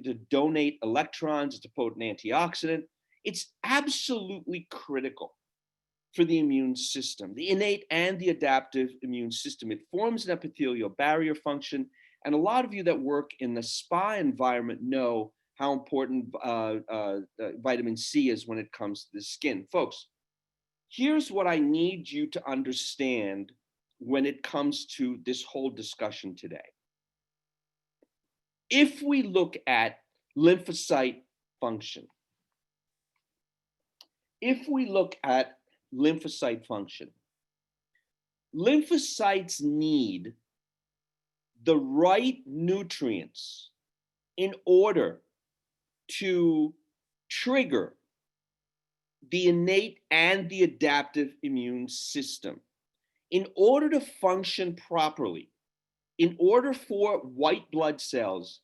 to donate electrons. It's a potent antioxidant. It's absolutely critical for the immune system, the innate and the adaptive immune system. It forms an epithelial barrier function. And a lot of you that work in the spa environment know how important vitamin C is when it comes to the skin. Folks, here's what I need you to understand when it comes to this whole discussion today. If we look at lymphocyte function, lymphocytes need the right nutrients in order to trigger the innate and the adaptive immune system. In order to function properly, in order for white blood cells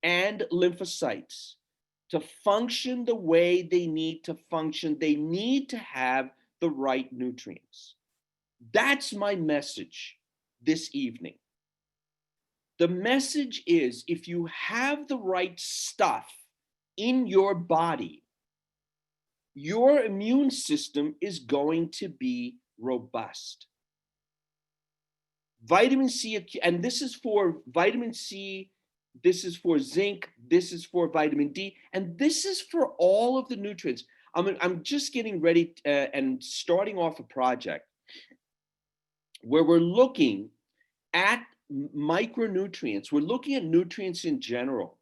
and lymphocytes to function the way they need to function, they need to have the right nutrients. That's my message this evening. The message is, if you have the right stuff in your body, your immune system is going to be robust. Vitamin C, and this is for vitamin C, this is for zinc, this is for vitamin D, and this is for all of the nutrients. I'm just getting ready and starting off a project where we're looking at micronutrients. We're looking at nutrients in general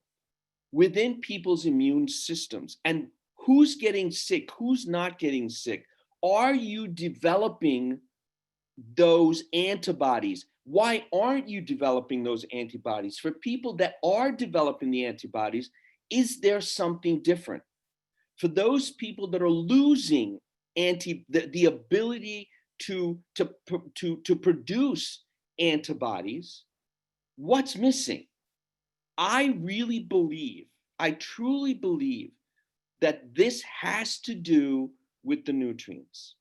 within people's immune systems and who's getting sick, who's not getting sick. Are you developing those antibodies? Why aren't you developing those antibodies? For people that are developing the antibodies, is there something different? For those people that are losing the ability to produce antibodies, what's missing? I really believe, I truly believe that this has to do with the nutrients.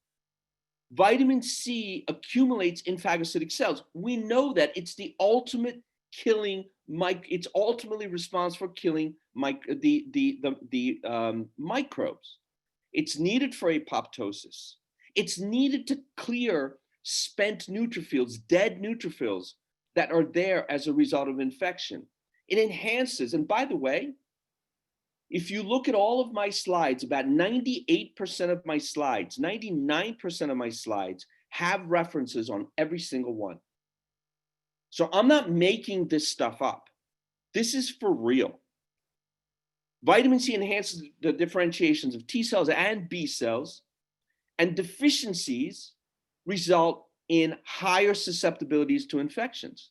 Vitamin C accumulates in phagocytic cells. We know that it's the ultimate killing, it's ultimately responsible for killing the microbes. It's needed for apoptosis. It's needed to clear spent neutrophils, dead neutrophils that are there as a result of infection. It enhances, and by the way, if you look at all of my slides, about 98% of my slides, 99% of my slides have references on every single one. So I'm not making this stuff up. This is for real. Vitamin C enhances the differentiations of T cells and B cells, and deficiencies result in higher susceptibilities to infections.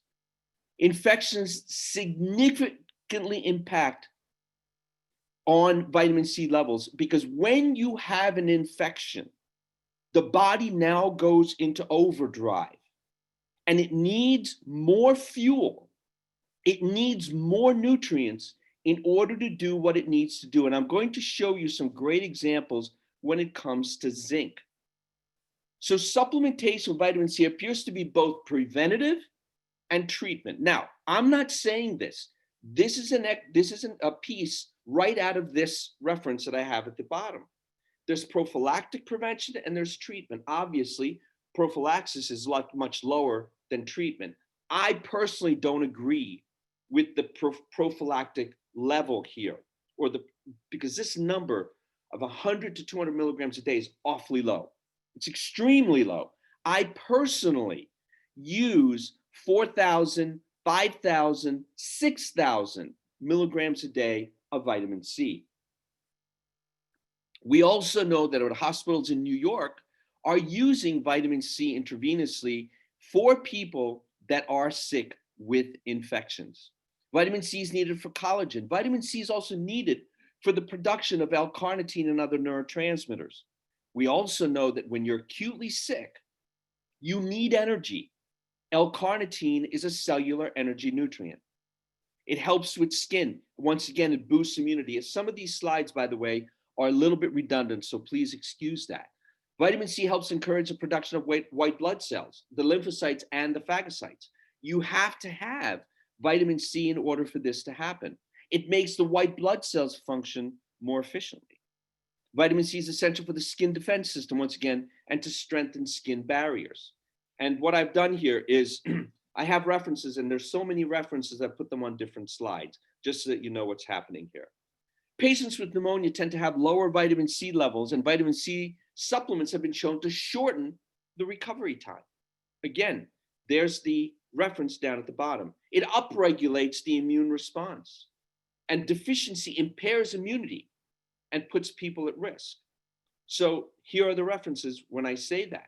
Infections significantly impact on vitamin C levels, because when you have an infection, the body now goes into overdrive and it needs more fuel. It needs more nutrients in order to do what it needs to do. And I'm going to show you some great examples when it comes to zinc. So supplementation with vitamin C appears to be both preventative and treatment. Now, I'm not saying this. This isn't a piece right out of this reference that I have at the bottom. There's prophylactic prevention and there's treatment. Obviously, prophylaxis is much lower than treatment. I personally don't agree with the prophylactic level here, because this number of 100 to 200 milligrams a day is awfully low. It's extremely low. I personally use 4,000, 5,000, 6,000 milligrams a day of vitamin C. We also know that hospitals in New York are using vitamin C intravenously for people that are sick with infections. Vitamin C is needed for collagen. Vitamin C is also needed for the production of L-carnitine and other neurotransmitters. We also know that when you're acutely sick, you need energy. L-carnitine is a cellular energy nutrient. It helps with skin. Once again, it boosts immunity. Some of these slides, by the way, are a little bit redundant, so please excuse that. Vitamin C helps encourage the production of white blood cells, the lymphocytes and the phagocytes. You have to have vitamin C in order for this to happen. It makes the white blood cells function more efficiently. Vitamin C is essential for the skin defense system, once again, and to strengthen skin barriers. And what I've done here is I have references, and there's so many references, I put them on different slides, just so that you know what's happening here. Patients with pneumonia tend to have lower vitamin C levels, and vitamin C supplements have been shown to shorten the recovery time. Again, there's the reference down at the bottom. It upregulates the immune response, and deficiency impairs immunity and puts people at risk. So here are the references when I say that.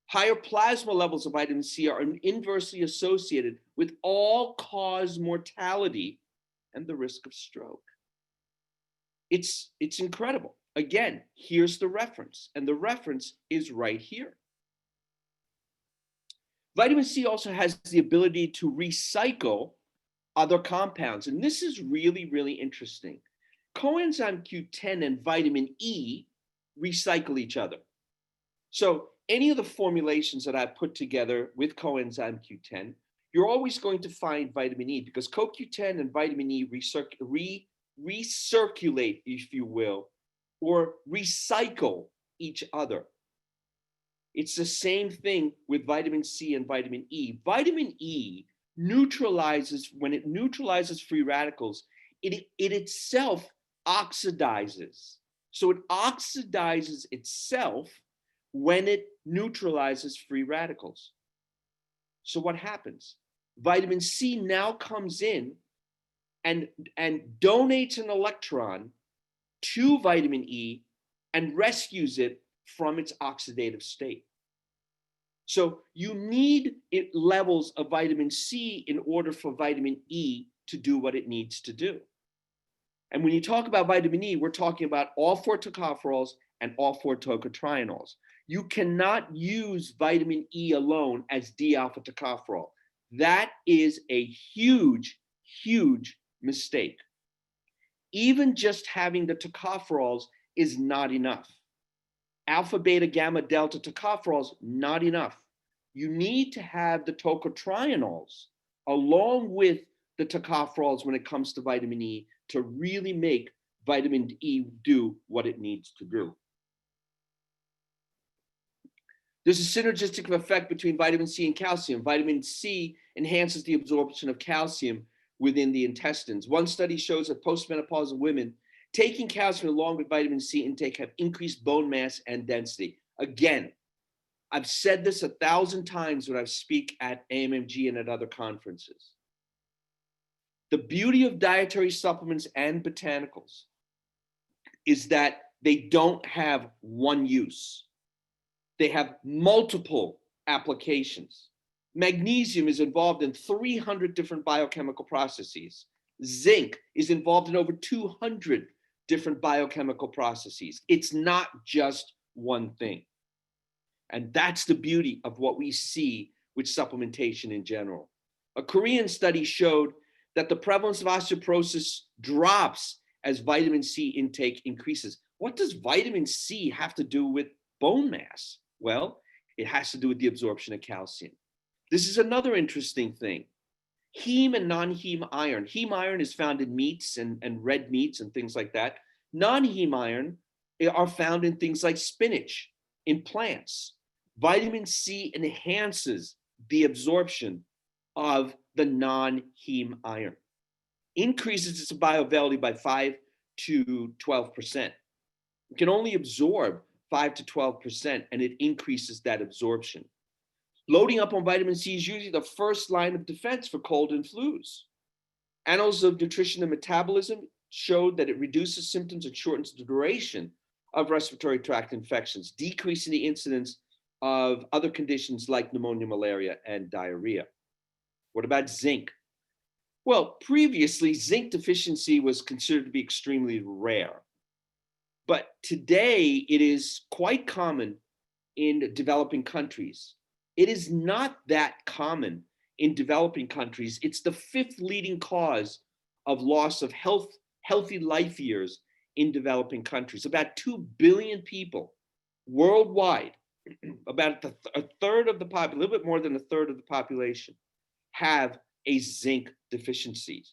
Higher plasma levels of vitamin C are inversely associated with all-cause mortality and the risk of stroke. It's incredible. Again, here's the reference, and the reference is right here. Vitamin C also has the ability to recycle other compounds, and this is really, really interesting. Coenzyme Q10 and vitamin E recycle each other. So any of the formulations that I put together with coenzyme Q10, you're always going to find vitamin E, because CoQ10 and vitamin E recirculate, if you will, or recycle each other. It's the same thing with vitamin C and vitamin E. Vitamin E neutralizes, when it neutralizes free radicals, it itself oxidizes. So it oxidizes itself when it neutralizes free radicals. So what happens? Vitamin C now comes in and donates an electron to vitamin E and rescues it from its oxidative state. So you need levels of vitamin C in order for vitamin E to do what it needs to do. And when you talk about vitamin E, we're talking about all 4 tocopherols and all 4 tocotrienols. You cannot use vitamin E alone as D-alpha tocopherol. That is a huge, huge mistake. Even just having the tocopherols is not enough. Alpha, beta, gamma, delta tocopherols, not enough. You need to have the tocotrienols along with the tocopherols when it comes to vitamin E to really make vitamin E do what it needs to do. There's a synergistic effect between vitamin C and calcium. Vitamin C enhances the absorption of calcium within the intestines. One study shows that postmenopausal women taking calcium along with vitamin C intake have increased bone mass and density. Again, I've said this 1,000 times when I speak at AMMG and at other conferences. The beauty of dietary supplements and botanicals is that they don't have one use. They have multiple applications. Magnesium is involved in 300 different biochemical processes. Zinc is involved in over 200 different biochemical processes. It's not just one thing. And that's the beauty of what we see with supplementation in general. A Korean study showed that the prevalence of osteoporosis drops as vitamin C intake increases. What does vitamin C have to do with bone mass? Well, it has to do with the absorption of calcium. This is another interesting thing. Heme and non-heme iron. Heme iron is found in meats and red meats and things like that. Non-heme iron are found in things like spinach, in plants. Vitamin C enhances the absorption of the non-heme iron, increases its bioavailability by 5 to 12%. It can only absorb 5 to 12%, and it increases that absorption. Loading up on vitamin C is usually the first line of defense for cold and flus. Annals of Nutrition and Metabolism showed that it reduces symptoms and shortens the duration of respiratory tract infections, decreasing the incidence of other conditions like pneumonia, malaria, and diarrhea. What about zinc? Well, previously, zinc deficiency was considered to be extremely rare. But today, it is quite common in developing countries. It is not that common in developing countries. It's the 5th leading cause of loss of healthy life years in developing countries. About 2 billion people worldwide, about a third of the population, a little bit more than a third of the population, have a zinc deficiency.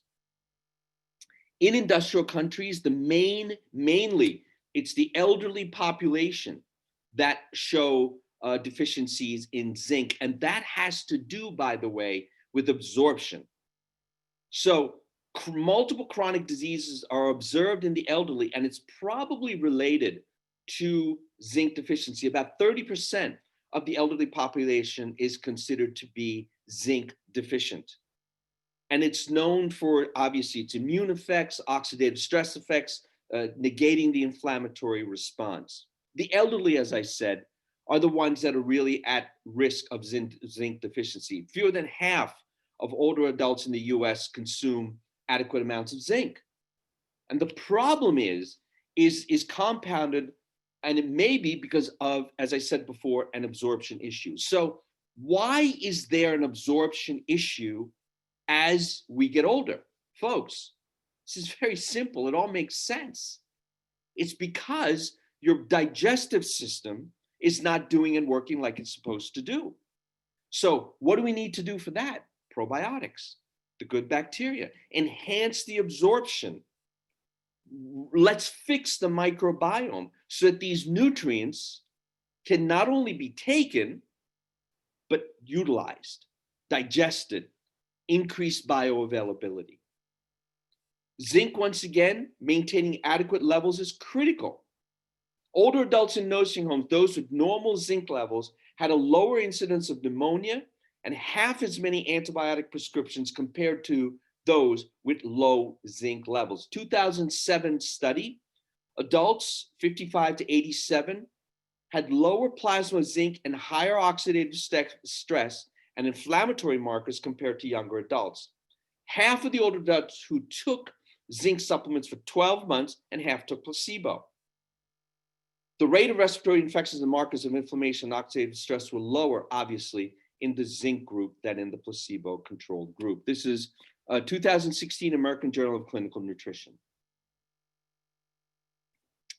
In industrial countries, mainly it's the elderly population that show deficiencies in zinc. And that has to do, by the way, with absorption. So multiple chronic diseases are observed in the elderly, and it's probably related to zinc deficiency. About 30% of the elderly population is considered to be zinc deficient. And it's known for, obviously, its immune effects, oxidative stress effects, negating the inflammatory response. The elderly, as I said, are the ones that are really at risk of zinc deficiency. Fewer than half of older adults in the US consume adequate amounts of zinc. And the problem is compounded, and it may be because of, as I said before, an absorption issue. So why is there an absorption issue as we get older? Folks, this is very simple. It all makes sense. It's because your digestive system is not doing and working like it's supposed to do. So what do we need to do for that? Probiotics, the good bacteria, enhance the absorption. Let's fix the microbiome so that these nutrients can not only be taken, but utilized, digested, increased bioavailability. Zinc, once again, maintaining adequate levels is critical. Older adults in nursing homes, those with normal zinc levels, had a lower incidence of pneumonia and half as many antibiotic prescriptions compared to those with low zinc levels. 2007 study, adults 55 to 87 had lower plasma zinc and higher oxidative stress and inflammatory markers compared to younger adults. Half of the older adults who took zinc supplements for 12 months and half took placebo. The rate of respiratory infections and markers of inflammation and oxidative stress were lower, obviously, in the zinc group than in the placebo-controlled group. This is a 2016 American Journal of Clinical Nutrition.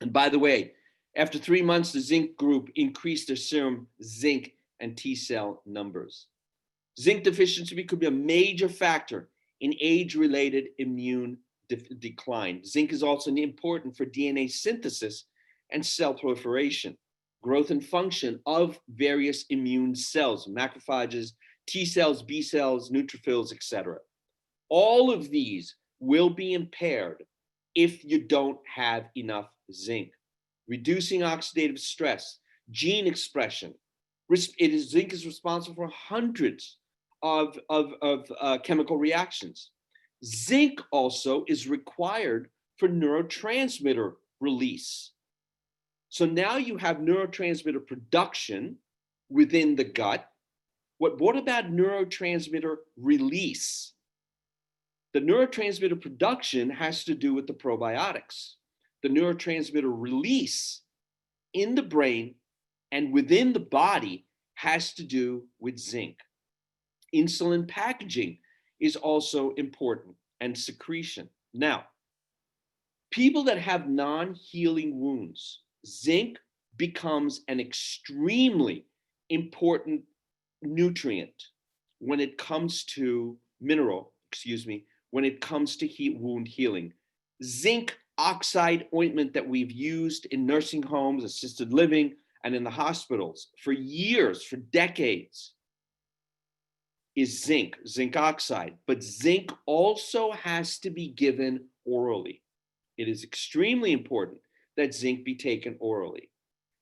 And by the way, after 3 months, the zinc group increased their serum zinc and T cell numbers. Zinc deficiency could be a major factor in age-related immune decline. Zinc is also important for DNA synthesis and cell proliferation, growth and function of various immune cells, macrophages, T cells, B cells, neutrophils, etc. All of these will be impaired if you don't have enough zinc. Reducing oxidative stress, gene expression. Zinc is responsible for hundreds of chemical reactions. Zinc also is required for neurotransmitter release. So now you have neurotransmitter production within the gut. What about neurotransmitter release? The neurotransmitter production has to do with the probiotics. The neurotransmitter release in the brain and within the body has to do with zinc. Insulin packaging is also important, and secretion. Now, people that have non-healing wounds, zinc becomes an extremely important nutrient when it comes to when it comes to wound healing. Zinc oxide ointment that we've used in nursing homes, assisted living, and in the hospitals for years, for decades, is zinc oxide. But zinc also has to be given orally. It is extremely important that zinc be taken orally.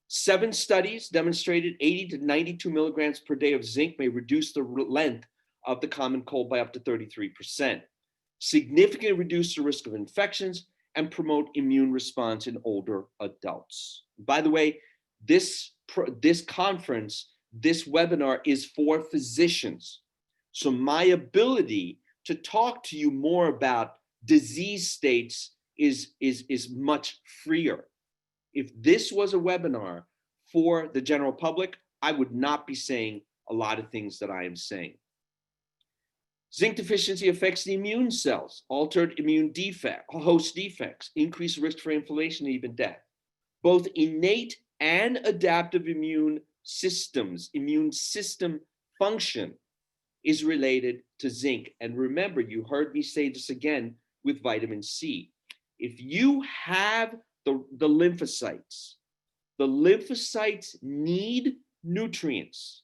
7 studies demonstrated 80 to 92 milligrams per day of zinc may reduce the length of the common cold by up to 33%, significantly reduce the risk of infections, and promote immune response in older adults. By the way, this conference, this webinar is for physicians. So my ability to talk to you more about disease states is much freer. If this was a webinar for the general public, I would not be saying a lot of things that I am saying. Zinc deficiency affects the immune cells, altered immune host defects, increased risk for inflammation and even death. Both innate and adaptive immune system function is related to zinc. And remember, you heard me say this again with vitamin C. If you have the lymphocytes need nutrients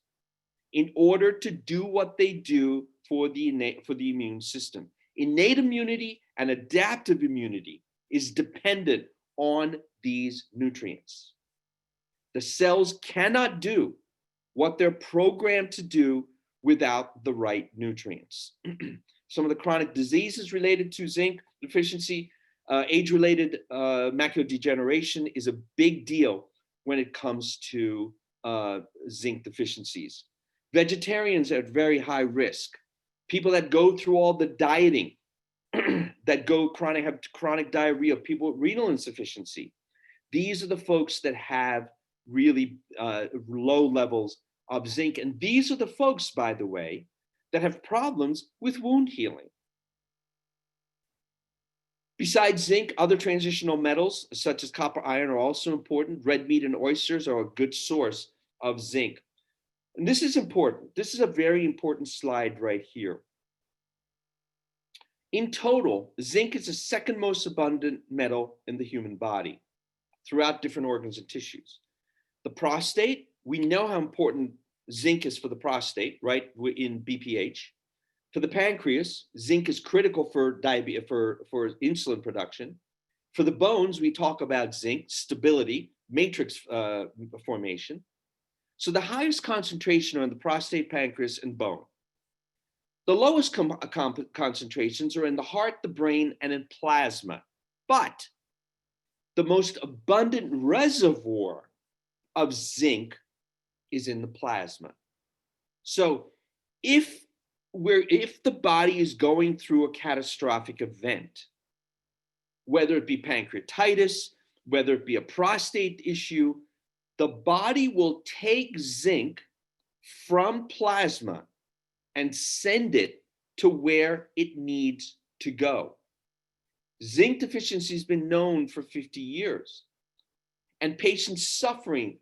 in order to do what they do for the immune system. Innate immunity and adaptive immunity is dependent on these nutrients. The cells cannot do what they're programmed to do without the right nutrients. Some of the chronic diseases related to zinc deficiency, age-related macular degeneration is a big deal when it comes to zinc deficiencies. Vegetarians are at very high risk. People that go through all the dieting, that have chronic diarrhea, people with renal insufficiency. These are the folks that have really low levels of zinc. And these are the folks, by the way, that have problems with wound healing. Besides zinc, other transitional metals, such as copper, iron, are also important. Red meat and oysters are a good source of zinc. And this is important. This is a very important slide right here. In total, zinc is the second most abundant metal in the human body throughout different organs and tissues. The prostate, we know how important zinc is for the prostate, right, in BPH. For the pancreas, zinc is critical for diabetes, for insulin production. For the bones, we talk about zinc, stability, matrix formation. So the highest concentration are in the prostate, pancreas, and bone. The lowest concentrations are in the heart, the brain, and in plasma. But the most abundant reservoir of zinc is in the plasma. So if the body is going through a catastrophic event, whether it be pancreatitis, whether it be a prostate issue, the body will take zinc from plasma and send it to where it needs to go. Zinc deficiency has been known for 50 years. And patients suffering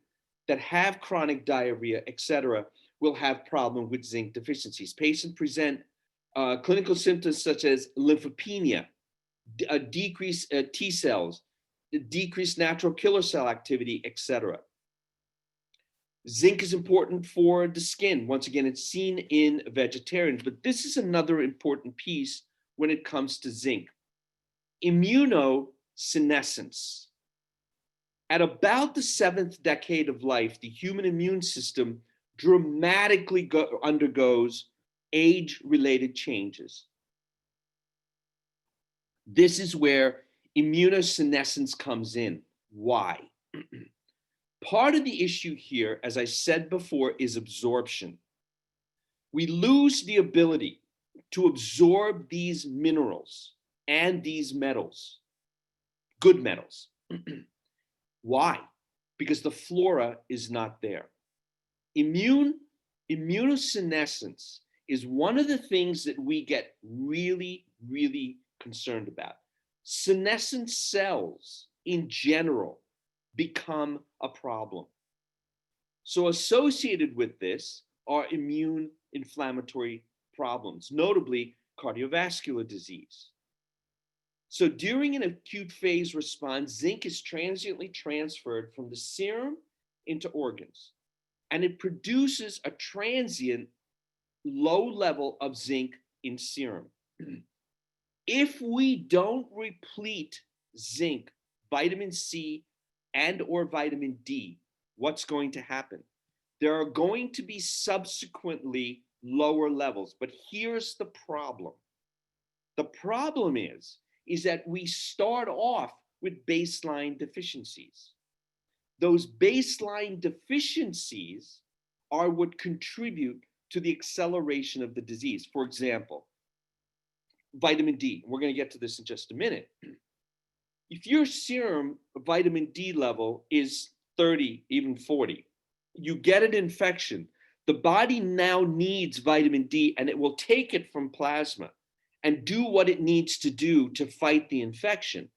that have chronic diarrhea, et cetera, will have problem with zinc deficiencies. Patients present clinical symptoms such as lymphopenia, decreased T cells, decreased natural killer cell activity, et cetera. Zinc is important for the skin. Once again, it's seen in vegetarians, but this is another important piece when it comes to zinc. Immunosenescence. At about the 7th decade of life, the human immune system dramatically undergoes age-related changes. This is where immunosenescence comes in. Why? Part of the issue here, as I said before, is absorption. We lose the ability to absorb these minerals and these metals, good metals. Why? Because the flora is not there. Immunosenescence is one of the things that we get really, really concerned about. Senescent cells in general become a problem. So associated with this are immune inflammatory problems, notably cardiovascular disease. So during an acute phase response, zinc is transiently transferred from the serum into organs, and it produces a transient low level of zinc in serum. If we don't replete zinc, vitamin C, and or vitamin D, what's going to happen? There are going to be subsequently lower levels, but here's the problem. The problem is that we start off with baseline deficiencies. Those baseline deficiencies are what contribute to the acceleration of the disease. For example, vitamin D. We're going to get to this in just a minute. If your serum vitamin D level is 30, even 40, you get an infection, the body now needs vitamin D and it will take it from plasma and do what it needs to do to fight the infection.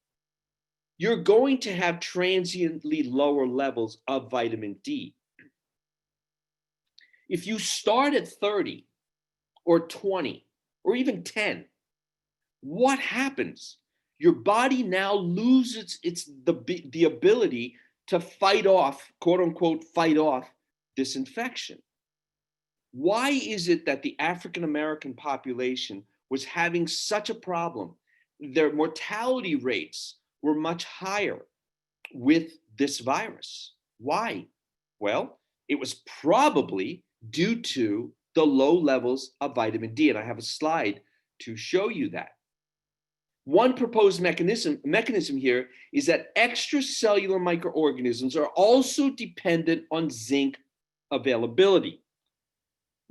You're going to have transiently lower levels of vitamin D. If you start at 30 or 20 or even 10, what happens? Your body now loses the ability to fight off, quote unquote, fight off this infection. Why is it that the African American population was having such a problem? Their mortality rates were much higher with this virus. Why? Well, it was probably due to the low levels of vitamin D, and I have a slide to show you that. One proposed mechanism here is that extracellular microorganisms are also dependent on zinc availability.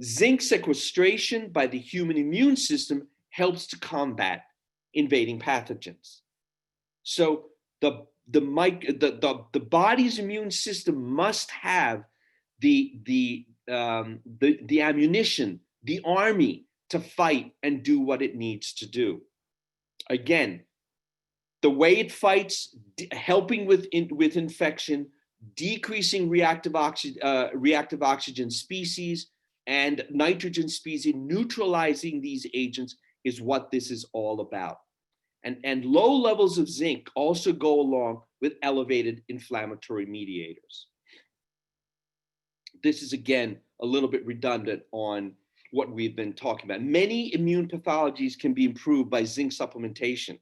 Zinc sequestration by the human immune system helps to combat invading pathogens. So the body's immune system must have the ammunition, the army to fight and do what it needs to do. Again, the way it fights, helping with infection, decreasing reactive oxygen species and nitrogen species, neutralizing these agents is what this is all about. And low levels of zinc also go along with elevated inflammatory mediators. This is, again, a little bit redundant on what we've been talking about. Many immune pathologies can be improved by zinc supplementation,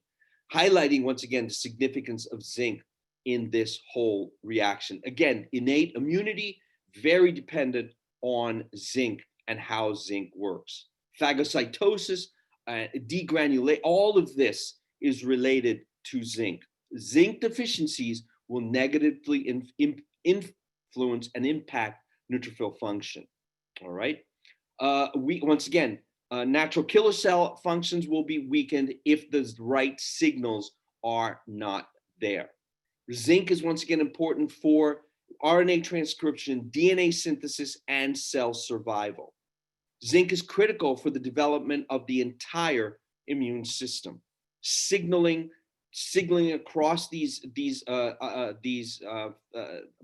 highlighting once again the significance of zinc in this whole reaction. Again, innate immunity, very dependent on zinc and how zinc works. Phagocytosis, degranulate, all of this is related to zinc. Zinc deficiencies will negatively influence and impact neutrophil function. All right. Once again, natural killer cell functions will be weakened if the right signals are not there. Zinc is once again important for RNA transcription, DNA synthesis, and cell survival. Zinc is critical for the development of the entire immune system, signaling across these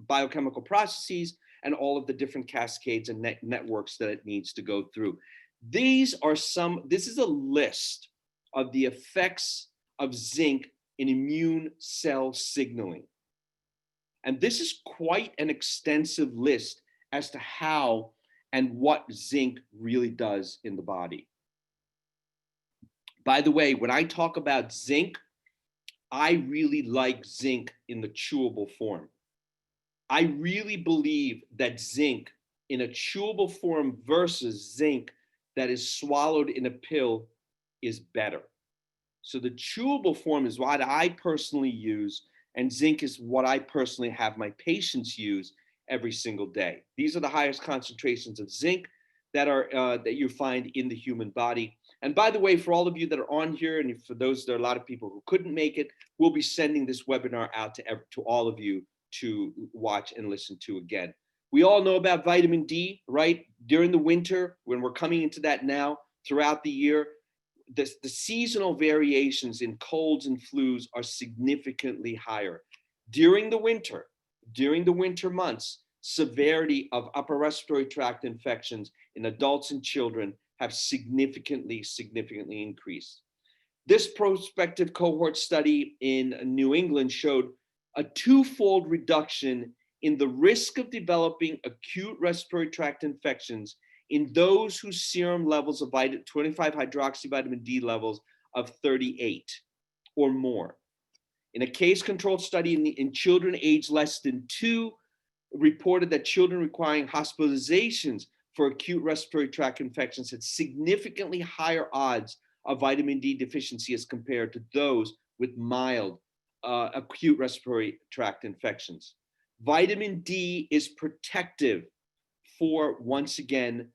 biochemical processes and all of the different cascades and networks that it needs to go through. This is a list of the effects of zinc in immune cell signaling. And this is quite an extensive list as to how and what zinc really does in the body. By the way, when I talk about zinc, I really like zinc in the chewable form. I really believe that zinc in a chewable form versus zinc that is swallowed in a pill is better. So the chewable form is what I personally use, and zinc is what I personally have my patients use every single day. These are the highest concentrations of zinc that you find in the human body. And by the way, for all of you that are on here, and for those, there are a lot of people who couldn't make it, we'll be sending this webinar out to all of you to watch and listen to again. We all know about vitamin D, right? During the winter, when we're coming into that now, throughout the year, the seasonal variations in colds and flus are significantly higher. During the winter months, severity of upper respiratory tract infections in adults and children have significantly increased. This prospective cohort study in New England showed a twofold reduction in the risk of developing acute respiratory tract infections in those whose serum levels of 25-hydroxyvitamin D levels of 38 or more. In a case-controlled study in children aged less than 2, reported that children requiring hospitalizations for acute respiratory tract infections had significantly higher odds of vitamin D deficiency as compared to those with mild acute respiratory tract infections. Vitamin D is protective for, once again,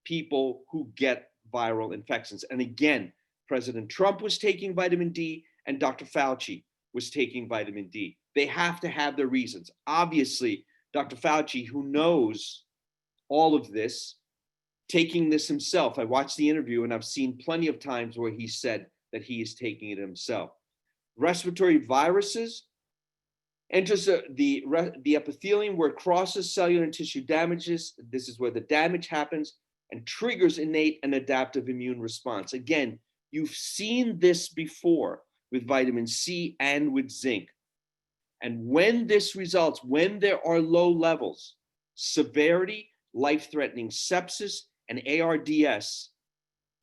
people who get viral infections. And again, President Trump was taking vitamin D and Dr. Fauci was taking vitamin D. They have to have their reasons. Obviously, Dr. Fauci, who knows all of this, taking this himself. I watched the interview and I've seen plenty of times where he said that he is taking it himself. Respiratory viruses enters the epithelium where it crosses cellular and tissue damages. This is where the damage happens and triggers innate and adaptive immune response. Again, You've seen this before with vitamin C and with zinc. And when this results, when there are low levels, severity, life-threatening sepsis, and ARDS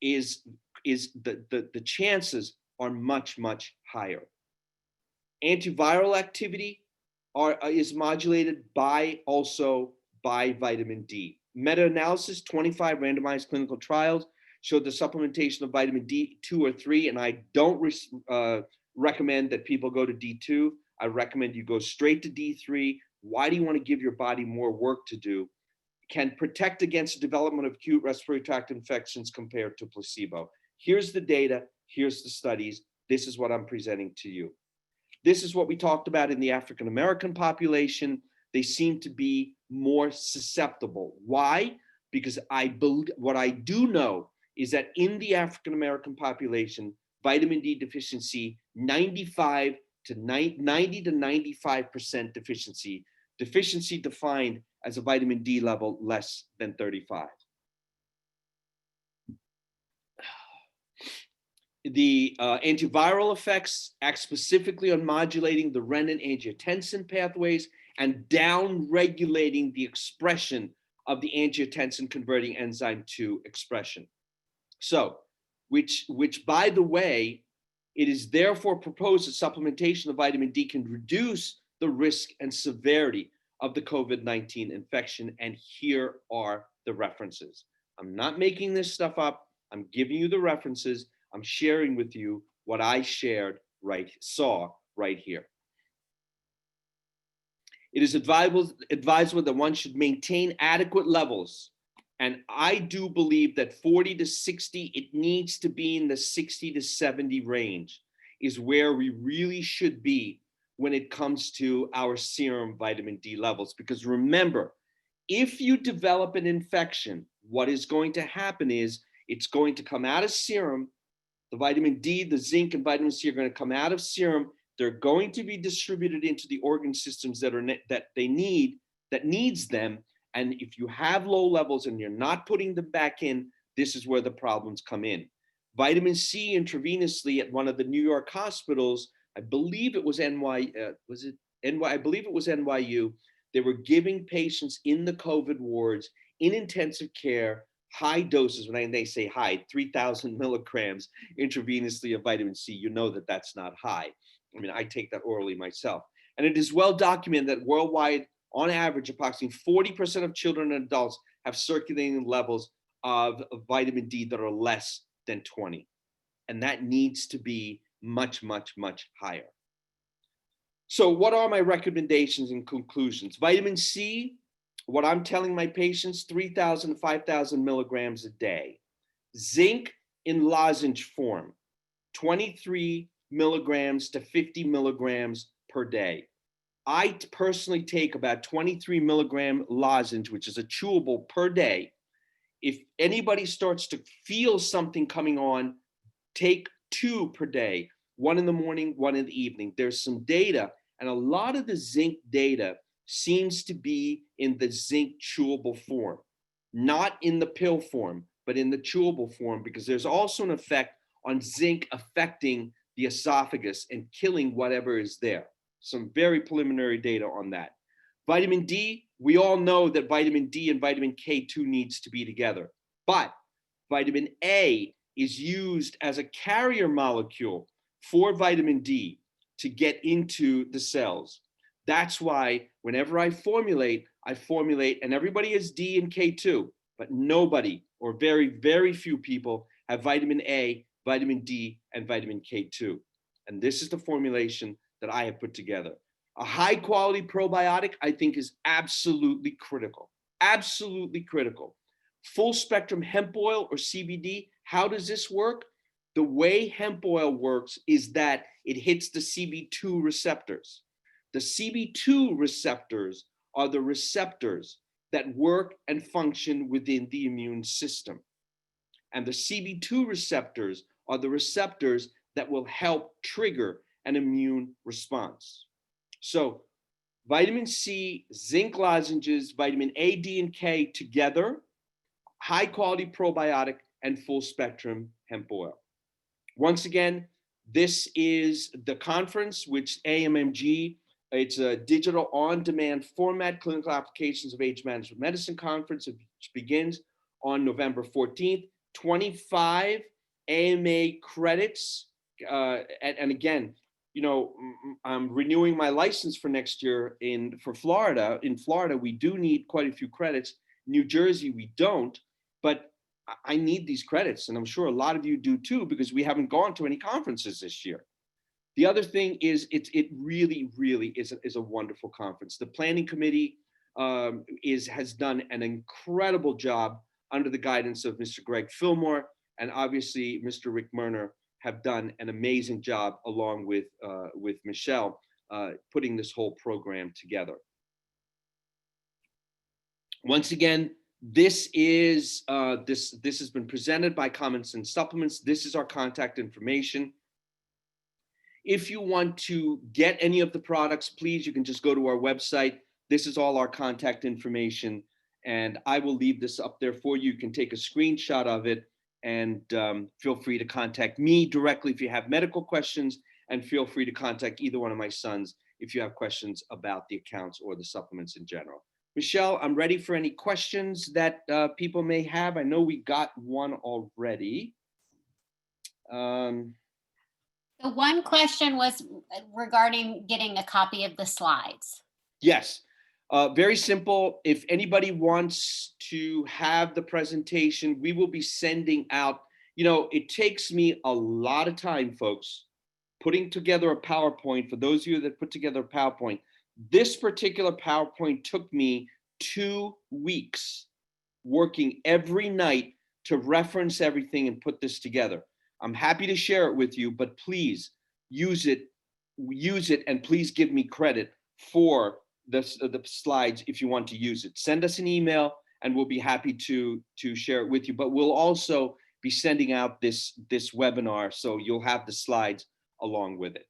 the chances are much, much higher. Antiviral activity is modulated also by vitamin D. Meta-analysis, 25 randomized clinical trials showed the supplementation of vitamin D2 or 3, and I don't recommend that people go to D2. I recommend you go straight to D3. Why do you want to give your body more work to do? Can protect against the development of acute respiratory tract infections compared to placebo. Here's the data, here's the studies. This is what I'm presenting to you. This is what we talked about in the African American population. They seem to be more susceptible. Why? Because what I do know is that in the African American population, vitamin D deficiency, 90 to 95% deficiency defined as a vitamin D level less than 35. The antiviral effects act specifically on modulating the renin-angiotensin pathways and down-regulating the expression of the angiotensin converting enzyme 2 expression. So, which by the way, it is therefore proposed that supplementation of vitamin D can reduce the risk and severity of the COVID-19 infection. And here are the references. I'm not making this stuff up. I'm giving you the references. I'm sharing with you what I saw right here. It is advisable that one should maintain adequate levels. And I do believe that 40 to 60, it needs to be in the 60 to 70 range is where we really should be when it comes to our serum vitamin D levels. Because remember, if you develop an infection, what is going to happen is it's going to come out of serum. The vitamin D, the zinc, and vitamin C are going to come out of serum. They're going to be distributed into the organ systems that needs them. And if you have low levels and you're not putting them back in, this is where the problems come in. Vitamin C intravenously at one of the New York hospitals, I believe it was NYU. They were giving patients in the COVID wards in intensive care high doses. When they say high, 3,000 milligrams intravenously of vitamin C. You know that that's not high. I mean, I take that orally myself. And it is well documented that worldwide, on average, approximately 40% of children and adults have circulating levels of vitamin D that are less than 20. And that needs to be much, much, much higher. So what are my recommendations and conclusions? Vitamin C, what I'm telling my patients, 3,000 to 5,000 milligrams a day. Zinc in lozenge form, 23 milligrams to 50 milligrams per day. I personally take about 23 milligram lozenge, which is a chewable, per day. If anybody starts to feel something coming on, take 2 per day, 1 in the morning, 1 in the evening. There's some data, and a lot of the zinc data seems to be in the zinc chewable form, not in the pill form, but in the chewable form, because there's also an effect on zinc affecting the esophagus and killing whatever is there. Some very preliminary data on that. Vitamin D, we all know that vitamin D and vitamin K2 needs to be together, but vitamin A is used as a carrier molecule for vitamin D to get into the cells. That's why whenever I formulate, and everybody has D and K2, but nobody, or very, very few people, have vitamin A, vitamin D, and vitamin K2. And this is the formulation that I have put together. A high quality probiotic, I think, is absolutely critical. Absolutely critical. Full spectrum hemp oil or CBD, how does this work? The way hemp oil works is that it hits the CB2 receptors. The CB2 receptors are the receptors that work and function within the immune system. And the CB2 receptors are the receptors that will help trigger an immune response. So vitamin C, zinc lozenges, vitamin A, D, and K together, high quality probiotic, and full spectrum hemp oil. Once again, this is the conference, which AMMG, it's a digital on-demand format clinical applications of age management medicine conference, which begins on November 14th. 25 AMA credits. And again, you know, I'm renewing my license for next year for Florida. In Florida, we do need quite a few credits. New Jersey, we don't, but I need these credits, and I'm sure a lot of you do too, because we haven't gone to any conferences this year. The other thing is, it really, really is a wonderful conference. The planning committee has done an incredible job under the guidance of Mr. Greg Fillmore, and obviously Mr. Rick Murner have done an amazing job along with Michelle putting this whole program together. Once again, this has been presented by Common Sense Supplements. This is our contact information. If you want to get any of the products, please, you can just go to our website. This is all our contact information, and I will leave this up there for you. You can take a screenshot of it, and feel free to contact me directly if you have medical questions, and feel free to contact either one of my sons if you have questions about the accounts or the supplements in general. Michelle, I'm ready for any questions that people may have. I know we got one already. The one question was regarding getting a copy of the slides. Yes, very simple. If anybody wants to have the presentation, we will be sending out, you know, it takes me a lot of time, folks, putting together a PowerPoint. For those of you that put together a PowerPoint, this particular PowerPoint took me 2 weeks working every night to reference everything and put this together. I'm happy to share it with you, but please use it, and please give me credit for the slides if you want to use it. Send us an email and we'll be happy to share it with you. But we'll also be sending out this webinar, so you'll have the slides along with it.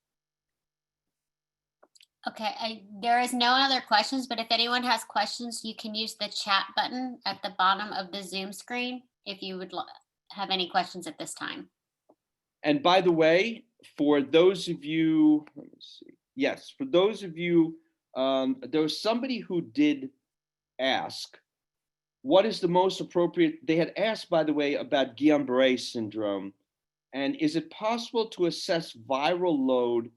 Okay, there is no other questions, but if anyone has questions, you can use the chat button at the bottom of the Zoom screen if you would have any questions at this time. And by the way, for those of you, let me see. Yes, for those of you, there was somebody who did ask, what is the most appropriate? They had asked, by the way, about Guillain-Barré syndrome. And is it possible to assess viral load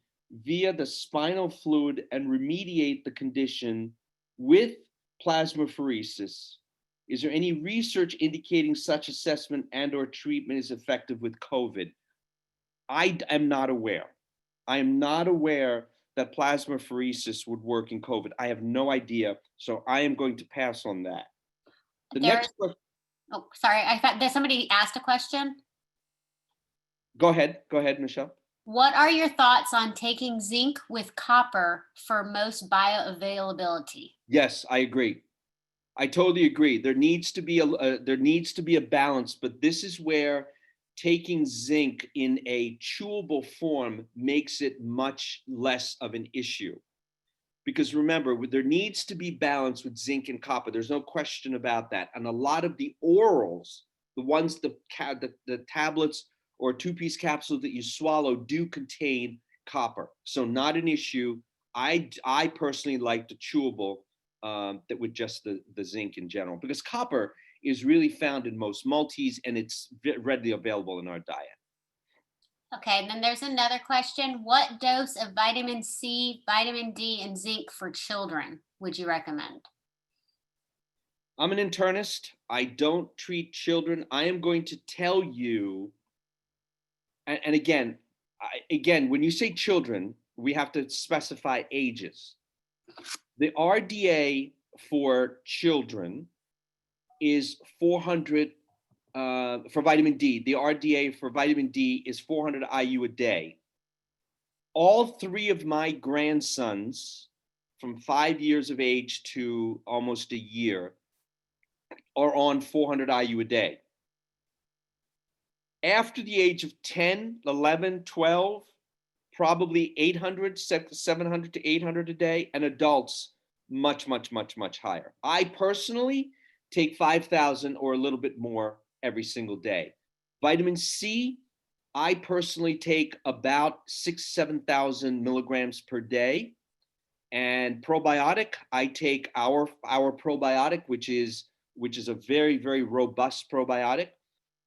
via the spinal fluid and remediate the condition with plasmapheresis? Is there any research indicating such assessment and/or treatment is effective with COVID? I am not aware. I am not aware that plasmapheresis would work in COVID. I have no idea, so I am going to pass on that. The next question. Oh, sorry, I thought that somebody asked a question. Go ahead, Michelle. What are your thoughts on taking zinc with copper for most bioavailability? Yes, I agree. I totally agree. There needs to be a balance, but this is where taking zinc in a chewable form makes it much less of an issue. Because remember, there needs to be balance with zinc and copper. There's no question about that. And a lot of the orals, the ones, the tablets or 2-piece capsules that you swallow do contain copper. So not an issue. I personally like the chewable that with just the zinc in general, because copper is really found in most multis and it's readily available in our diet. Okay, and then there's another question. What dose of vitamin C, vitamin D, and zinc for children would you recommend? I'm an internist. I don't treat children. I am going to tell you, and again, when you say children, we have to specify ages. The RDA for children is 400 for vitamin D. The RDA for vitamin D is 400 IU a day. All 3 of my grandsons, from 5 years of age to almost a year, are on 400 IU a day. After the age of 10, 11, 12, probably 800, 700 to 800 a day, and adults much, much, much, much higher. I personally take 5,000 or a little bit more every single day. Vitamin C, I personally take about 7,000 milligrams per day. And probiotic, I take our probiotic, which is a very, very robust probiotic.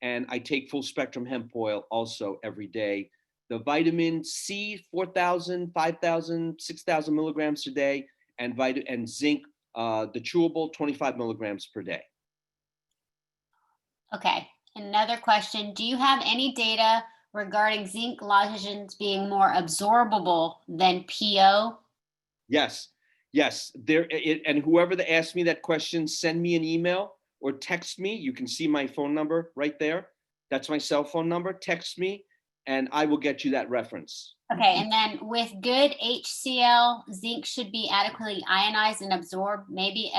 And I take full spectrum hemp oil also every day. The vitamin C, 4,000, 5,000, 6,000 milligrams a day, and zinc, the chewable, 25 milligrams per day. Okay, another question. Do you have any data regarding zinc lozenges being more absorbable than PO? Yes, yes. And whoever that asked me that question, send me an email or text me. You can see my phone number right there. That's my cell phone number. Text me, and I will get you that reference. Okay, and then with good HCl, zinc should be adequately ionized and absorbed, maybe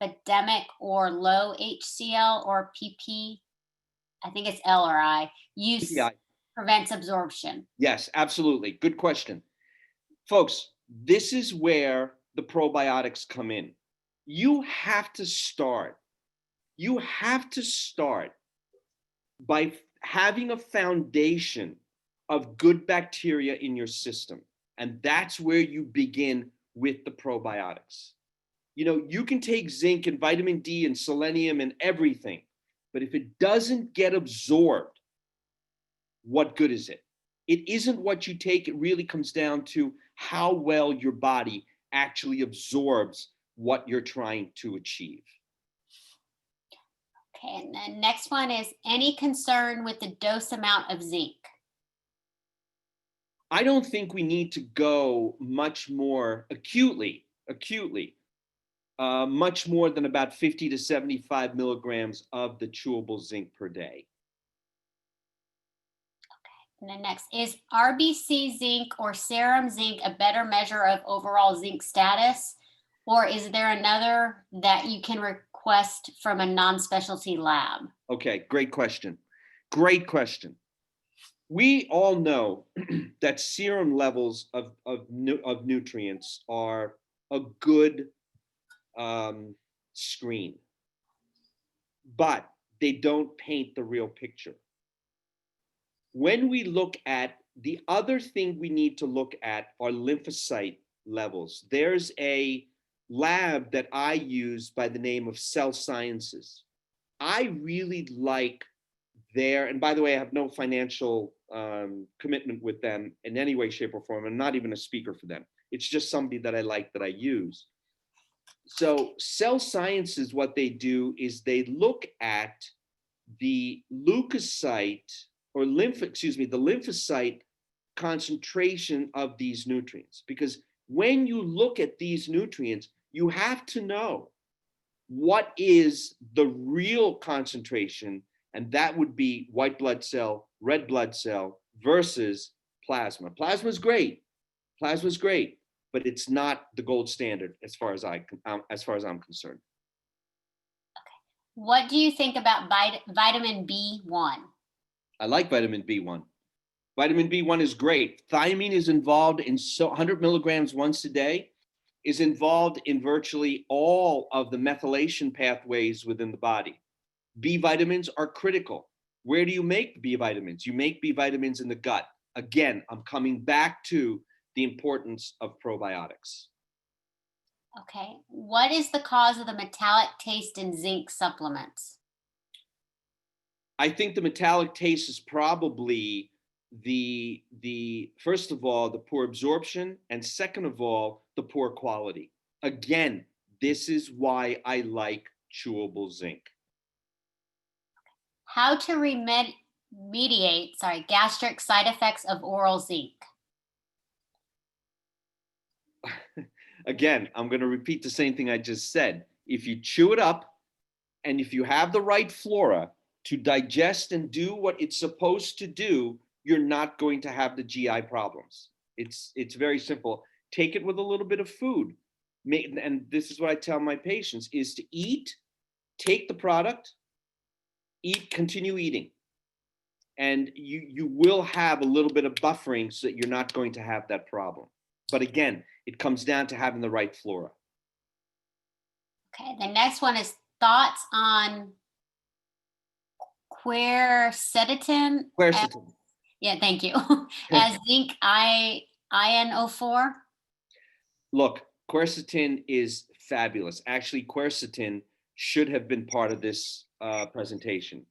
epidemic or low HCl or PP, I think it's L or I, use PPI. prevents absorption. Yes, absolutely. Good question. Folks, this is where the probiotics come in. You have to start by having a foundation of good bacteria in your system. And that's where you begin with the probiotics. You can take zinc and vitamin D and selenium and everything, but if it doesn't get absorbed, what good is it? It isn't what you take. It really comes down to how well your body actually absorbs what you're trying to achieve. Okay, and then next one is any concern with the dose amount of zinc? I don't think we need to go much more acutely, much more than about 50 to 75 milligrams of the chewable zinc per day. And then next, is RBC zinc or serum zinc a better measure of overall zinc status? Or is there another that you can request from a non-specialty lab? Okay, great question. Great question. We all know that serum levels of nutrients are a good screen, but they don't paint the real picture. When we look at the other thing we need to look at are lymphocyte levels. There's a lab that I use by the name of Cell Sciences. I really like and by the way, I have no financial commitment with them in any way, shape, or form. I'm not even a speaker for them. It's just somebody that I like, that I use. So Cell Sciences, what they do is they look at the leukocyte or the lymphocyte concentration of these nutrients. Because when you look at these nutrients, you have to know what is the real concentration, and that would be white blood cell, red blood cell versus plasma. Plasma's great, but it's not the gold standard as far as I'm concerned. Okay. What do you think about vitamin B1? I like vitamin B1. Vitamin B1 is great. Thiamine is involved in 100 milligrams once a day, is involved in virtually all of the methylation pathways within the body. B vitamins are critical. Where do you make B vitamins? You make B vitamins in the gut. Again, I'm coming back to the importance of probiotics. Okay. What is the cause of the metallic taste in zinc supplements? I think the metallic taste is probably the first of all, the poor absorption, and second of all, the poor quality. Again, this is why I like chewable zinc. How to remediate gastric side effects of oral zinc? Again, I'm going to repeat the same thing I just said. If you chew it up and if you have the right flora to digest and do what it's supposed to do, you're not going to have the GI problems. It's very simple. Take it with a little bit of food. And this is what I tell my patients is to eat, take the product, eat, continue eating. And you will have a little bit of buffering so that you're not going to have that problem. But again, it comes down to having the right flora. Okay, the next one is thoughts on quercetin. Quercetin. Yeah, thank you. As zinc INO4. Look, quercetin is fabulous. Actually, quercetin should have been part of this presentation.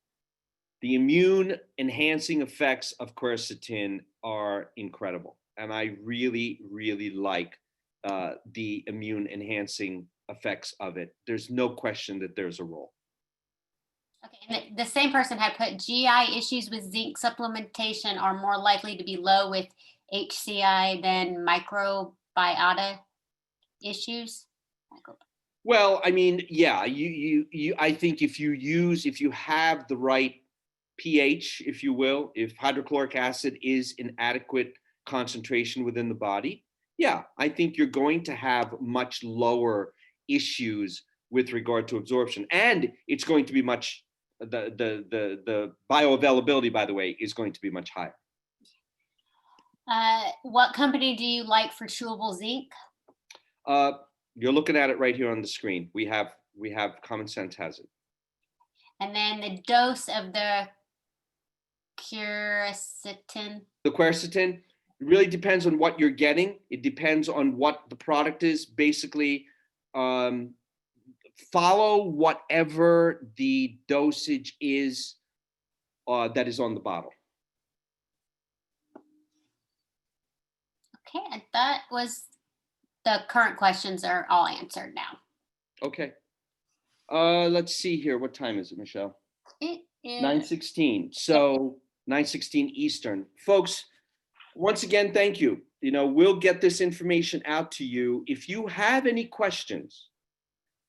The immune enhancing effects of quercetin are incredible. And I really, really like the immune enhancing effects of it. There's no question that there's a role. Okay, and the same person had put GI issues with zinc supplementation are more likely to be low with HCI than microbiota issues. Well, I mean, yeah, I think if you have the right pH, if you will, if hydrochloric acid is in adequate concentration within the body, yeah, I think you're going to have much lower issues with regard to absorption, and it's going to be much the bioavailability, by the way, is going to be much higher. What company do you like for chewable zinc? You're looking at it right here on the screen. We have Common Sense has it. And then the dose of the quercetin. The quercetin really depends on what you're getting. It depends on what the product is. Basically, follow whatever the dosage is that is on the bottle. Okay, and that was the current questions are all answered now. Okay. Let's see here. What time is it, Michelle? It is 9:16. So 9:16 Eastern. Folks, once again, thank you. We'll get this information out to you. If you have any questions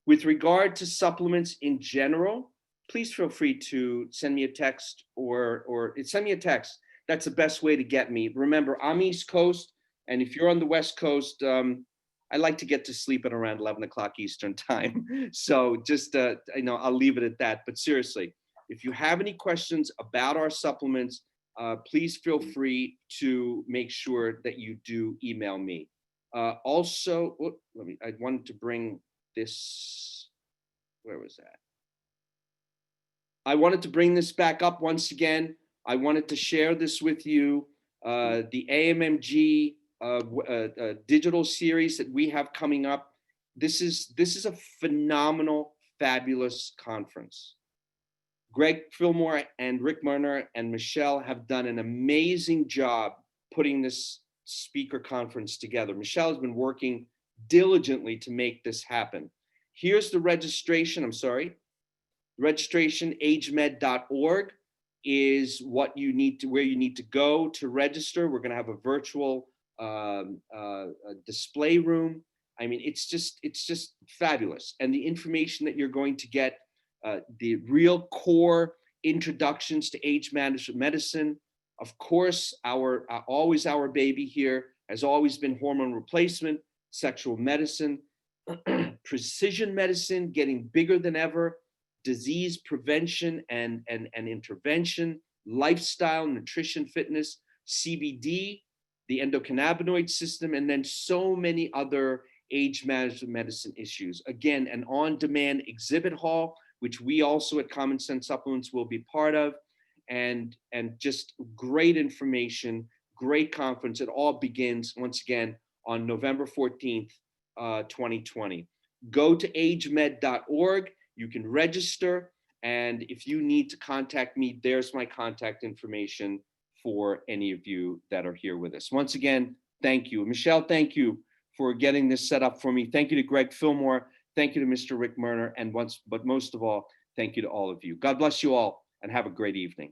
with regard to supplements in general, please feel free to send me a text or send me a text. That's the best way to get me. Remember, I'm East Coast, and if you're on the West Coast, I like to get to sleep at around 11 o'clock Eastern time. So just, I'll leave it at that. But seriously, if you have any questions about our supplements, please feel free to make sure that you do email me. Also, I wanted to bring this, where was that? I wanted to bring this back up once again. I wanted to share this with you. The AMMG digital series that we have coming up. This is a phenomenal, fabulous conference. Greg Fillmore and Rick Murner and Michelle have done an amazing job putting this speaker conference together. Michelle has been working diligently to make this happen. Here's the registration. Registration, agemed.org is where you need to go to register. We're going to have a virtual display room. I mean, it's just fabulous. And the information that you're going to get, the real core introductions to age management medicine. Of course, always our baby here has always been hormone replacement, sexual medicine, precision medicine, getting bigger than ever, disease prevention and intervention, lifestyle, nutrition, fitness, CBD, the endocannabinoid system, and then so many other age management medicine issues. Again, an on-demand exhibit hall, which we also at Common Sense Supplements will be part of, and just great information, great conference. It all begins, once again, on November 14th, 2020. Go to agemed.org. You can register, and if you need to contact me, there's my contact information for any of you that are here with us. Once again, thank you. Michelle, thank you for getting this set up for me. Thank you to Greg Fillmore. Thank you to Mr. Rick Murner. But most of all, thank you to all of you. God bless you all and have a great evening.